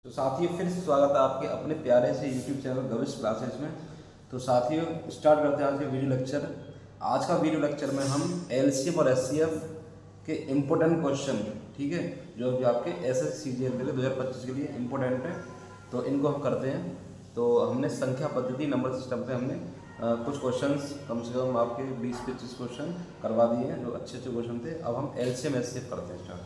तो साथियों फिर से स्वागत है आपके अपने प्यारे से यूट्यूब चैनल गविश क्लासेस में। तो साथियों स्टार्ट करते हैं आज के वीडियो लेक्चर। आज का वीडियो लेक्चर में हम एलसीएम और एचसीएफ के इम्पोर्टेंट क्वेश्चन, ठीक है, जो कि आपके एसएससी सीजीएल के लिए 2025 के लिए इम्पोर्टेंट है, तो इनको हम करते हैं। तो हमने संख्या पद्धति नंबर सिस्टम पे हमने कुछ क्वेश्चंस कम से कम आपके 20-25 क्वेश्चन करवा दिए हैं जो अच्छे अच्छे क्वेश्चन थे। अब हम एलसीएम एचसीएफ करते हैं स्टार्ट।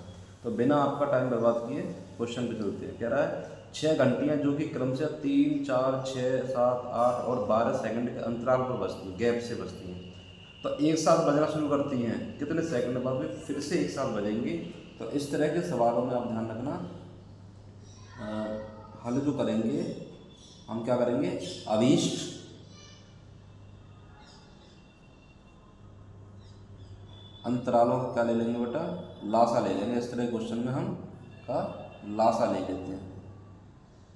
तो बिना आपका टाइम बर्बाद किए क्वेश्चन पे चलते हैं। कह रहा है 6 घंटियाँ जो कि क्रम से 3, 4, 6, 7, 8 और 12 सेकंड के अंतराल पर बजती हैं, गैप से बजती हैं। तो एक साथ बजना शुरू करती हैं, कितने सेकंड बाद में फिर से एक साथ बजेंगी। तो इस तरह के सवालों में आप ध्यान रखना, हल जो करेंगे हम क्या करेंगे, अभीष्ट अंतरालों का क्या ले लेंगे बेटा, लासा ले लेंगे। इस तरह के क्वेश्चन में हम का लासा ले लेते हैं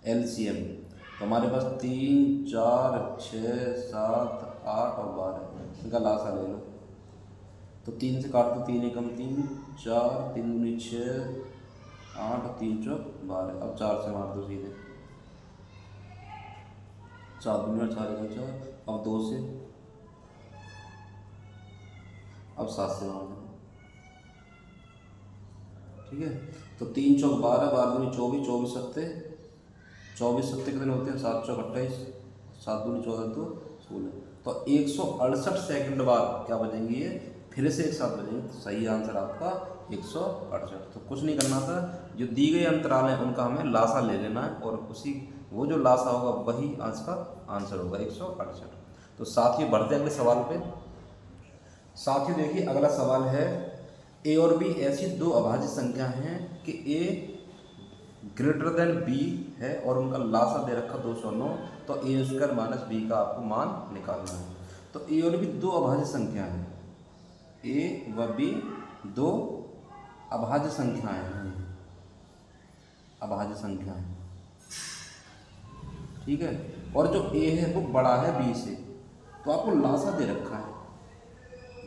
एलसीएम। तो हमारे पास 3, 4, 6, 7, 8 और 12, इनका लासा ले लो। तो 3 से काट दो, 3 एकम 3, 4, 3 दूनी 6, 8, 3 चौक 12। अब 4 से मार दो सीधे, 4 दूनी 4 एकम 4। अब 2 से, अब 7 से मार दो, ठीक है। तो 3 चौक 12, 12 दूनी 24, 24 सत्ते 24 सत्ते कितने होते हैं, 7 चौक 28, 7 दूनी 14 तो 16। तो 168 सेकंड बाद क्या बजेंगी ये, फिर से एक साथ बजेंगे। तो सही आंसर आपका 168। तो कुछ नहीं करना था, जो दी गई अंतराल है उनका हमें लासा ले लेना है और उसी वो जो लासा होगा वही आंसर का आंसर होगा 168। तो साथियों बढ़ते हैं अगले सवाल पे। साथियों देखिए अगला सवाल है, ए और बी ऐसी दो अभाज्य संख्या हैं कि ए ग्रेटर देन बी है और उनका लासा दे रखा 209। तो ए स्क्वायर माइनस बी का आपको मान निकालना है। तो ए और बी दो अभाज्य संख्या हैं, ए व बी दो अभाज्य संख्याएं हैं, अभाज्य संख्याएं, ठीक है। और जो ए है वो बड़ा है बी से, तो आपको लासा दे रखा है,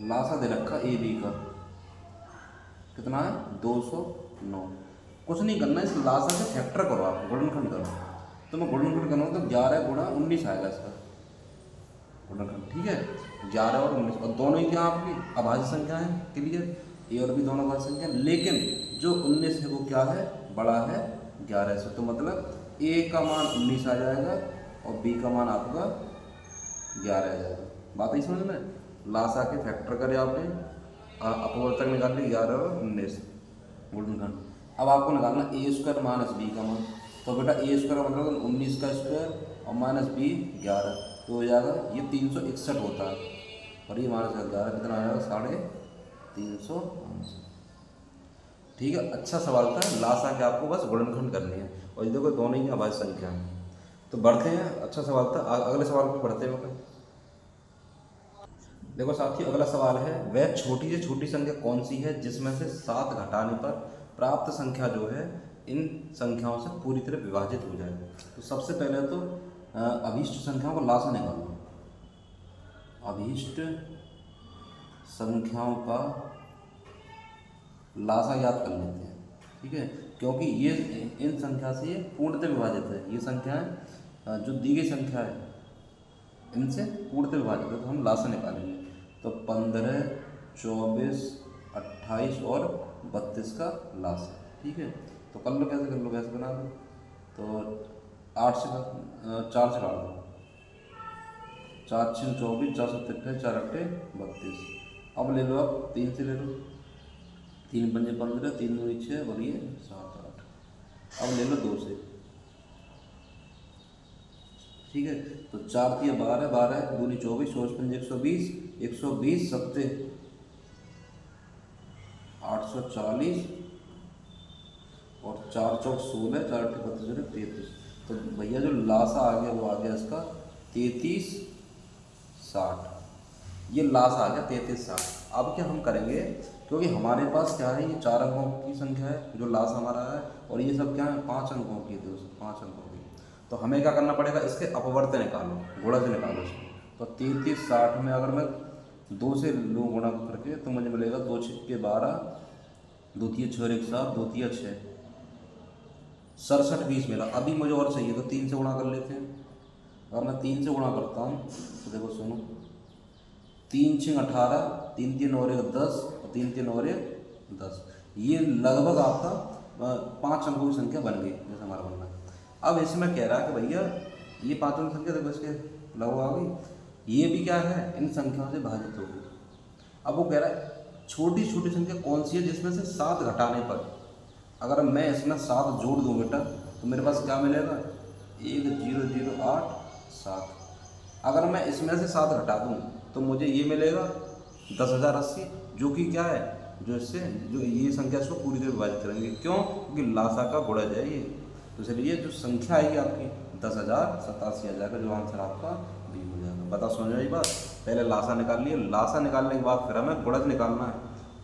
लासा दे रखा ए बी का कितना है 209। कुछ नहीं करना, इस लासा से फैक्टर करो, आप गुणनखंड करो। तो मैं गुणनखंड करूँगा तो 11 गुणा 19 आएगा इसका गुणनखंड, ठीक है। 11 और 19 और दोनों ही क्या आपकी अभाज्य संख्या है, क्लियर। ए और बी दोनों अभाज्य संख्या, लेकिन जो 19 है वो क्या है, बड़ा है 11 से। तो मतलब ए का मान 19 आ जाएगा और बी का मान आपका 11 आ जाएगा। बात ही समझ में, लासा के फैक्टर करे आपने, अपवर्तक निकाल ली 11 और 19 गुणनखंड। अब आपको निकालना ए स्क्वायर माइनस बी का मान। तो बेटा ए स्क्वायर मतलब 19 का स्क्वायर और माइनस बी 11, तो हो जाएगा ये 361 होता है और ये माइनस 11 कितना आ जाएगा 350, ठीक है। अच्छा सवाल था, लासा के आपको बस गुणनखंड करनी है और ये देखो दोनों ही अभाज्य संख्या है। तो बढ़ते हैं, अच्छा सवाल था, अगले सवाल पर बढ़ते हैं। देखो साथियों अगला सवाल है, वह छोटी से छोटी संख्या कौन सी है जिसमें से 7 घटाने पर प्राप्त संख्या जो है इन संख्याओं से पूरी तरह विभाजित हो जाए। तो सबसे पहले तो अभीष्ट संख्याओं का लासा निकालना, अभीष्ट संख्याओं का लासा याद कर लेते हैं, ठीक है, क्योंकि ये इन संख्या से ये पूर्णतः विभाजित है। ये संख्याएं जो दी गई संख्या है इनसे पूर्णतः विभाजित है, तो हम लासा निकालेंगे। तो 15, 24, 28 और 32 का लासा, ठीक है। तो कर लो, कैसे कर लो, वैसे बना लो। तो 8 से 4 से काट दो, 4 6 24, 4 7 28, 4 8 32। अब ले लो, आप 3 से ले लो, 3 पंजे 15, 3 दूनी 6 और ये 7 8। अब ले लो 2 से, ठीक है। तो 4 3 12, 12 दूनी 24, 24 पंजे 120, 120 सत्ते 840 और 4 चौक 16, 4 अट्ठे 32, 33। तो भैया जो लासा आ गया वो आ गया इसका 3360, ये लासा आ गया 3360। अब क्या हम करेंगे, क्योंकि हमारे पास क्या है, ये 4 अंकों की संख्या है जो लासा हमारा है और ये सब क्या है 5 अंकों की, 5 अंकों की। तो हमें क्या करना पड़ेगा, इसके अपवर्त निकालो, गुणा से निकालो इसको। तो 3360 में अगर मैं 2 से लूँ गुणा करके तो मुझे मिलेगा 2 6 12, 2 3 6 1 7, 2 3 6 67 20 मिला। अभी मुझे और चाहिए तो 3 से गुणा कर लेते हैं। अगर मैं 3 से गुणा करता हूँ तो देखो सुनो, 3 6 18, 3 3 और 1 10 और 3 3 और 1 10। ये लगभग आपका 5 अंकों की संख्या बन गई जैसे हमारा बनना है। अब इसमें कह रहा है कि भैया ये 5 अंकों की संख्या देखो इसके लगभग आ गई, ये भी क्या है इन संख्याओं से भाजित होगी। अब वो कह रहा है छोटी छोटी संख्या कौन सी है जिसमें से 7 घटाने पर, अगर मैं इसमें 7 जोड़ दूँ बेटा तो मेरे पास क्या मिलेगा 1008 7। अगर मैं इसमें से 7 घटा दूँ तो मुझे ये मिलेगा 10,080, जो कि क्या है जो इससे जो ये संख्या इसको पूरी तरह विभाजित करेंगे। क्यों? क्योंकि लासा का गुणज है ये। तो इसलिए जो संख्या आएगी आपकी 10,087 का जो आंसर आपका बी हो जाएगा। बता समझ में बात। पहले लासा निकाल लिए, लासा निकालने के बाद फिर हमें गुणज निकालना है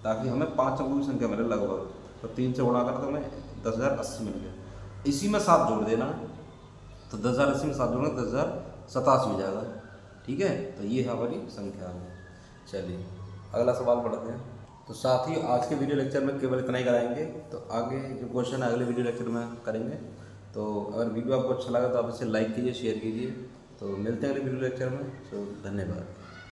ताकि हमें 5 अंकों की संख्या मिले लगभग। तो 3 से गुणा करा तो हमें 10,080 मिल गया। इसी में 7 जोड़ देना है तो 10,080 में 7 जोड़ना 10,087 हो जाएगा। ठीक है, तो ये है हमारी संख्या है। चलिए अगला सवाल पढ़ते हैं। तो साथ ही आज के वीडियो लेक्चर में केवल इतना ही कराएंगे, तो आगे जो क्वेश्चन है अगले वीडियो लेक्चर में करेंगे। तो अगर वीडियो आपको अच्छा लगा तो आप इसे लाइक कीजिए, शेयर कीजिए। तो मिलते हैं अगले वीडियो लेक्चर में। तो धन्यवाद।